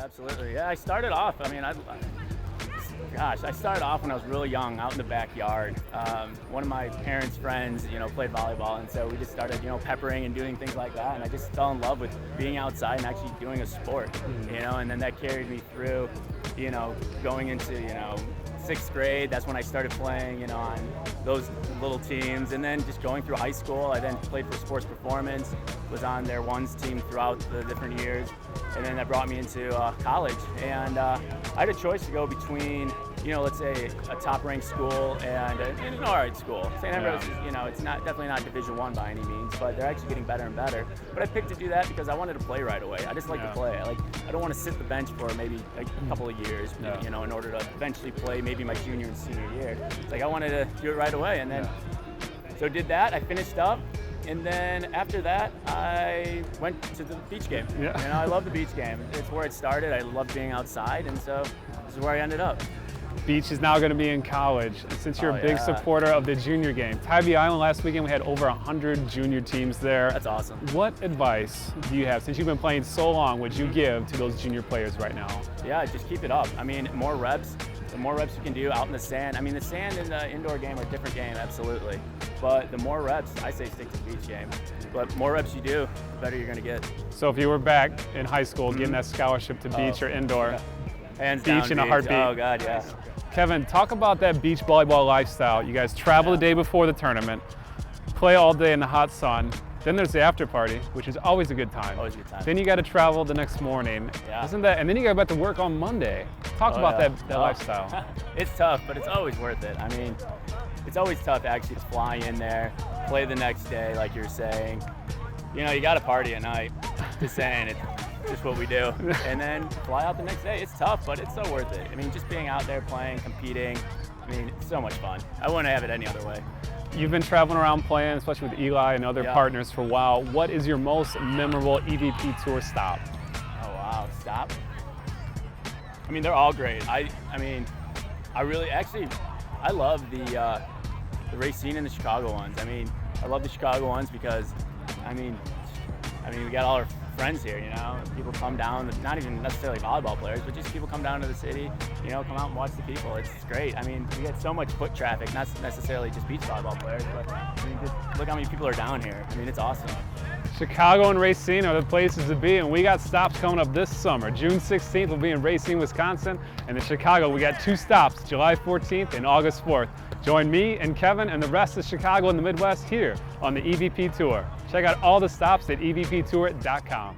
absolutely. Yeah, I started off, I mean, I started off when I was really young, out in the backyard. One of my parents' friends, played volleyball, and so we just started, peppering and doing things like that, and I just fell in love with being outside and actually doing a sport, and then that carried me through, going into, sixth grade. That's when I started playing, on those little teams, and then just going through high school. I then played for Sports Performance, was on their ones team throughout the different years, and then that brought me into college. And I had a choice to go between, let's say a top-ranked school and an all-right school. St. Ambrose is, it's definitely not Division I by any means, but they're actually getting better and better. But I picked to do that because I wanted to play right away. I just like to play. I don't want to sit the bench for maybe a couple of years, in order to eventually play maybe my junior and senior year. It's like I wanted to do it right away, and then so did that. I finished up. And then after that, I went to the beach game. I love the beach game. It's where it started. I love being outside, and so this is where I ended up. Beach is now going to be in college. Since you're a big supporter of the junior game, Tybee Island last weekend, we had over 100 junior teams there. That's awesome. What advice do you have, since you've been playing so long, would you give to those junior players right now? Yeah, just keep it up. I mean, more reps. The more reps you can do out in the sand. I mean, the sand and the indoor game are a different game, absolutely. But the more reps, I say stick to the beach game. But more reps you do, the better you're going to get. So if you were back in high school getting that scholarship to beach or indoor, hands beach down, in a heartbeat. Oh, God, yeah. Kevin, talk about that beach volleyball lifestyle. You guys travel the day before the tournament, play all day in the hot sun. Then there's the after party, which is always a good time. Always a good time. Then you got to travel the next morning. Yeah. Isn't that? And then you got back to work on Monday. Talk about that lifestyle. It's tough, but it's always worth it. I mean, it's always tough actually to fly in there, play the next day, like you're saying. You got to party at night. Just saying, it's just what we do. And then fly out the next day. It's tough, but it's so worth it. I mean, just being out there playing, competing. I mean, it's so much fun. I wouldn't have it any other way. You've been traveling around playing, especially with Eli and other partners for a while. What is your most memorable EVP Tour stop? Oh, wow, stop? I mean, they're all great. I mean, I really, actually, I love the Racine and the Chicago ones. I mean, I love the Chicago ones because, I mean, we got all our friends here, people come down, not even necessarily volleyball players, but just people come down to the city, come out and watch the people. It's great. I mean, we get so much foot traffic, not necessarily just beach volleyball players, but I mean, just look how many people are down here. I mean, it's awesome. Chicago and Racine are the places to be, and we got stops coming up this summer. June 16th we'll be in Racine, Wisconsin, and in Chicago we got 2 stops, July 14th and August 4th. Join me and Kevin and the rest of Chicago and the Midwest here on the EVP Tour. Check out all the stops at evptour.com.